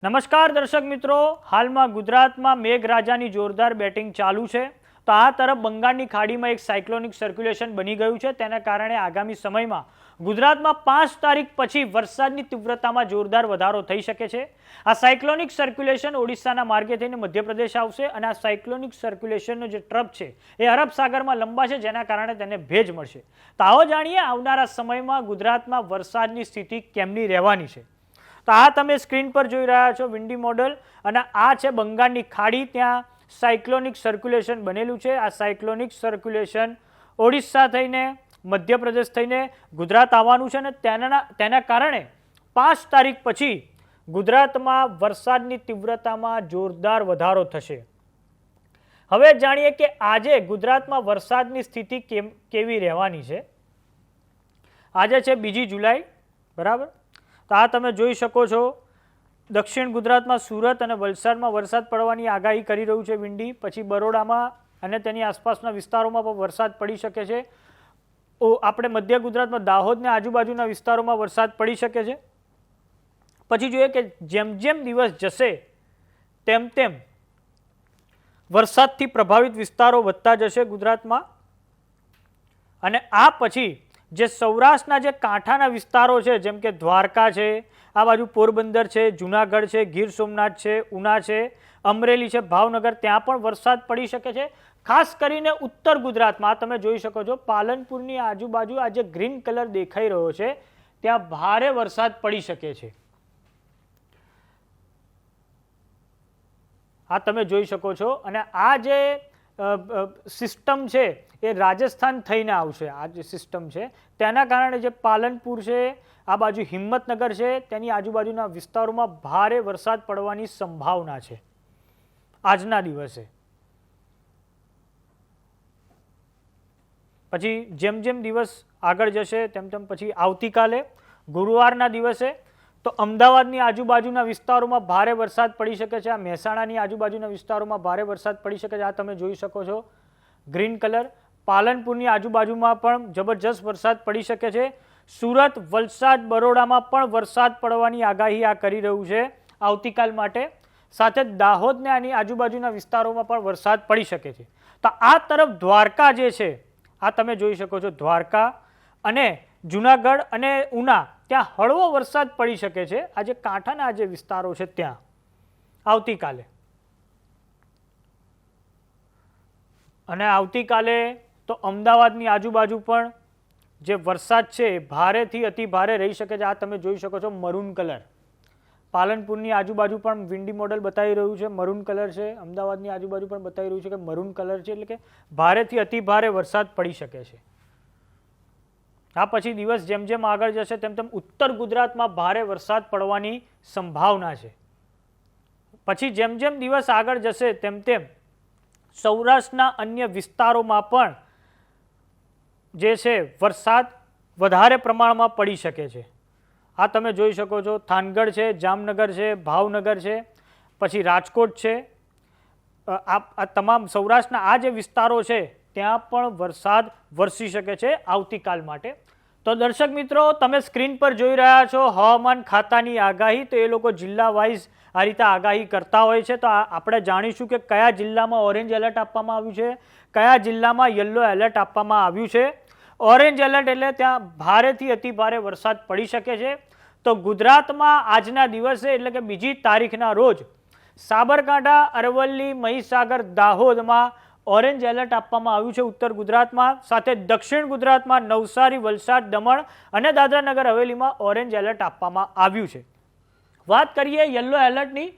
નમસ્કાર દર્શક મિત્રો, હાલમાં ગુજરાતમાં મેઘરાજાની જોરદાર બેટિંગ ચાલુ છે. તો આ તરફ બંગાળની ખાડીમાં એક સાયક્લોનિક સર્ક્યુલેશન બની ગયું છે. તેના કારણે આગામી સમયમાં ગુજરાતમાં 5 તારીખ પછી વરસાદની તીવ્રતામાં જોરદાર વધારો થઈ શકે છે. આ સાયક્લોનિક સર્ક્યુલેશન ઓડિશાના માર્ગે થઈને મધ્યપ્રદેશ આવશે અને આ સાયક્લોનિક સર્ક્યુલેશનનો જે ટ્રફ છે એ અરબ સાગરમાં લંબાશે, જેના કારણે તેને ભેજ મળશે. તો આવો જાણીએ આવનારા સમયમાં ગુજરાતમાં વરસાદની સ્થિતિ કેમની રહેવાની છે. તો આ તમે સ્ક્રીન પર જોઈ રહ્યા છો વિન્ડી મોડલ, અને આ છે બંગાળની ખાડી. ત્યાં સાયક્લોનિક સર્ક્યુલેશન બનેલું છે. આ સાયક્લોનિક સર્ક્યુલેશન ઓડિશા થઈને મધ્યપ્રદેશ થઈને ગુજરાત આવવાનું છે અને તેના કારણે 5 તારીખ પછી ગુજરાતમાં વરસાદની તીવ્રતામાં જોરદાર વધારો થશે. હવે જાણીએ કે આજે ગુજરાતમાં વરસાદની સ્થિતિ કેવી રહેવાની છે. આજે છે 2 જુલાઈ, બરાબર. તો આ તમે જોઈ શકો છો, દક્ષિણ ગુજરાતમાં સુરત અને વલસાડમાં વરસાદ પડવાની આગાહી કરી રહ્યું છે વિન્ડી. પછી બરોડામાં અને તેની આસપાસના વિસ્તારોમાં પણ વરસાદ પડી શકે છે. આપણે મધ્ય ગુજરાતમાં દાહોદને આજુબાજુના વિસ્તારોમાં વરસાદ પડી શકે છે. પછી જોઈએ કે જેમ જેમ દિવસ જશે તેમ તેમ વરસાદથી પ્રભાવિત વિસ્તારો વધતા જશે ગુજરાતમાં. અને આ પછી જે સૌરાષ્ટ્રના જે કાંઠાના વિસ્તારો છે, જેમ કે દ્વારકા છે, આ બાજુ પોરબંદર છે, જુનાગઢ છે, ગીર સોમનાથ છે, ઉના છે, અમરેલી છે, ભાવનગર, ત્યાં પણ વરસાદ પડી શકે છે. ખાસ કરીને ઉત્તર ગુજરાતમાં તમે જોઈ શકો છો, પાલનપુરની આજુબાજુ આ જે ગ્રીન કલર દેખાઈ રહ્યો છે ત્યાં ભારે વરસાદ પડી શકે છે. આ તમે જોઈ શકો છો. અને આ જે સિસ્ટમ છે એ રાજસ્થાન થઈને આવશે. આ જે સિસ્ટમ છે તેના કારણે જે પાલનપુર છે, આ બાજુ હિંમતનગર છે, તેની આજુબાજુના વિસ્તારોમાં ભારે વરસાદ પડવાની સંભાવના છે આજના દિવસે. પછી જેમ જેમ દિવસ આગળ જશે તેમ તેમ પછી આવતીકાલે ગુરુવારના દિવસે તો અમદાવાદની આજુબાજુના વિસ્તારોમાં ભારે વરસાદ પડી શકે છે. આ મહેસાણાની આજુબાજુના વિસ્તારોમાં ભારે વરસાદ પડી શકે છે. આ તમે જોઈ શકો છો ગ્રીન કલર. પાલનપુરની આજુબાજુમાં પણ જબરજસ્ત વરસાદ પડી શકે છે. સુરત, વલસાડ, બરોડામાં પણ વરસાદ પડવાની આગાહી આ કરી રહ્યું છે આવતીકાલ માટે. સાથે દાહોદને આની આજુબાજુના વિસ્તારોમાં પણ વરસાદ પડી શકે છે. તો આ તરફ દ્વારકા જે છે, આ તમે જોઈ શકો છો, દ્વારકા અને જુનાગઢ અને ઉના, ત્યાં હળવો વરસાદ પડી શકે છે. આ જે કાંઠાના જે વિસ્તારો છે ત્યાં આવતીકાલે. અને આવતીકાલે તો અમદાવાદની આજુબાજુ પણ જે વરસાદ છે ભારેથી અતિ ભારે રહી શકે છે. આ તમે જોઈ શકો છો મરૂન કલર. પાલનપુરની આજુબાજુ પણ વિન્ડી મોડલ બતાવી રહ્યું છે મરૂન કલર છે. અમદાવાદની આજુબાજુ પણ બતાવી રહ્યું છે કે મરૂન કલર છે, એટલે કે ભારેથી અતિ ભારે વરસાદ પડી શકે છે. આ પછી દિવસ જેમ જેમ આગળ જશે તેમ તેમ ઉત્તર ગુજરાતમાં ભારે વરસાદ પડવાની સંભાવના છે. પછી જેમ જેમ દિવસ આગળ જશે તેમ તેમ સૌરાષ્ટ્રના અન્ય વિસ્તારોમાં પણ જે છે વરસાદ વધારે પ્રમાણમાં પડી શકે છે. આ તમે જોઈ શકો છો, થાનગઢ છે, જામનગર છે, ભાવનગર છે, પછી રાજકોટ છે, આ તમામ સૌરાષ્ટ્રના આ જે વિસ્તારો છે ત્યાં પણ વરસાદ વરસી શકે છે આવતીકાલ માટે. તો દર્શક મિત્રો, તમે સ્ક્રીન પર જોઈ રહ્યા છો હવામાન ખાતાની આગાહી. તો એ લોકો જિલ્લા વાઇઝ આ રીતે આગાહી કરતા હોય છે. તો આપણે જાણીશું કે કયા જિલ્લામાં ઓરેન્જ એલર્ટ આપવામાં આવ્યું છે, કયા જિલ્લામાં યલો એલર્ટ આપવામાં આવ્યું છે. ઓરેન્જ એલર્ટ એટલે ત્યાં ભારેથી અતિ ભારે વરસાદ પડી શકે છે. તો ગુજરાતમાં આજના દિવસે એટલે કે 2 તારીખના રોજ સાબરકાંઠા, અરવલ્લી, મહીસાગર, દાહોદમાં ઓરેન્જ એલર્ટ આપવામાં આવ્યું છે ઉત્તર ગુજરાતમાં. સાથે દક્ષિણ ગુજરાતમાં નવસારી, વલસાડ, દમણ અને દાદરા નગર હવેલીમાં ઓરેન્જ એલર્ટ આપવામાં આવ્યું છે. વાત કરીએ યલો એલર્ટની,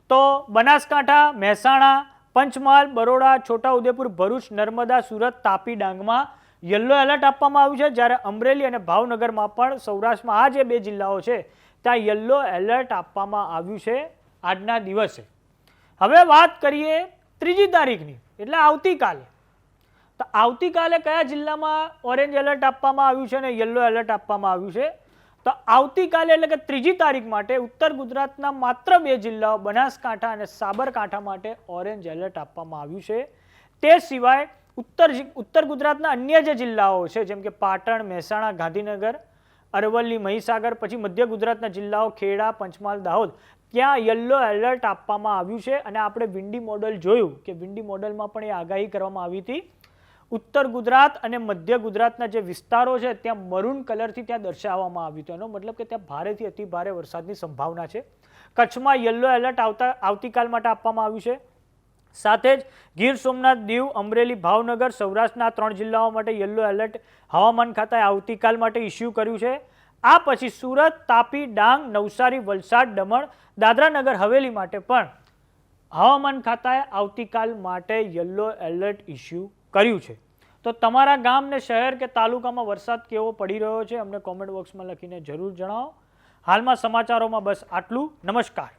તો બનાસકાંઠા, મહેસાણા, પંચમહાલ, બરોડા, છોટાઉદેપુર, ભરૂચ, નર્મદા, સુરત, તાપી, ડાંગમાં યલો એલર્ટ આપવામાં આવ્યું છે. જ્યારે અમરેલી અને ભાવનગરમાં પણ સૌરાષ્ટ્રમાં આ જે 2 જિલ્લાઓ છે ત્યાં યલો એલર્ટ આપવામાં આવ્યું છે આજના દિવસે. હવે વાત કરીએ 3 તારીખની, એટલે આવતીકાલે. તો આવતીકાલે કયા જિલ્લામાં ઓરેન્જ એલર્ટ આપવામાં આવ્યું છે અને યલો એલર્ટ આપવામાં આવ્યું છે. તો આવતીકાલે એટલે કે 3 તારીખ માટે ઉત્તર ગુજરાતના માત્ર 2 જિલ્લાઓ બનાસકાંઠા અને સાબરકાંઠા માટે ઓરેન્જ એલર્ટ આપવામાં આવ્યું છે. તે સિવાય ઉત્તર ગુજરાતના અન્ય જે જિલ્લાઓ છે, જેમ કે પાટણ, મહેસાણા, ગાંધીનગર, અરવલ્લી, મહીસાગર, પછી મધ્ય ગુજરાતના જિલ્લાઓ ખેડા, પંચમહાલ, દાહોદ, ત્યાં યલો એલર્ટ આપવામાં આવ્યું છે અને આપણે વિન્ડી મોડલ જોયું કે વિન્ડી મોડલમાં પણ એ આગાહી કરવામાં આવી હતી. ઉત્તર ગુજરાત અને મધ્ય ગુજરાતના જે વિસ્તારો છે ત્યાં મરૂન કલરથી ત્યાં દર્શાવવામાં આવ્યું હતું. એનો મતલબ કે ત્યાં ભારેથી અતિ ભારે વરસાદની સંભાવના છે. કચ્છમાં યલો એલર્ટ આવતીકાલ માટે આપવામાં આવ્યું છે. સાથે જ ગીર સોમનાથ, દીવ, અમરેલી, ભાવનગર, સૌરાષ્ટ્રના 3 જિલ્લાઓ માટે યલો એલર્ટ હવામાન ખાતાએ આવતીકાલ માટે ઇસ્યુ કર્યું છે. આ પછી સુરત, તાપી, ડાંગ, નવસારી, વલસાડ, દમણ, દાદરા નગર હવેલી માટે પણ હવામાન ખાતાએ આવતીકાલ માટે યલો એલર્ટ ઇસ્યુ કર્યું છે. તો તમારા ગામ ને શહેર કે તાલુકામાં વરસાદ કેવો પડી રહ્યો છે અમને કોમેન્ટ બોક્સમાં લખીને જરૂર જણાવો. હાલમાં સમાચારોમાં બસ આટલું. નમસ્કાર.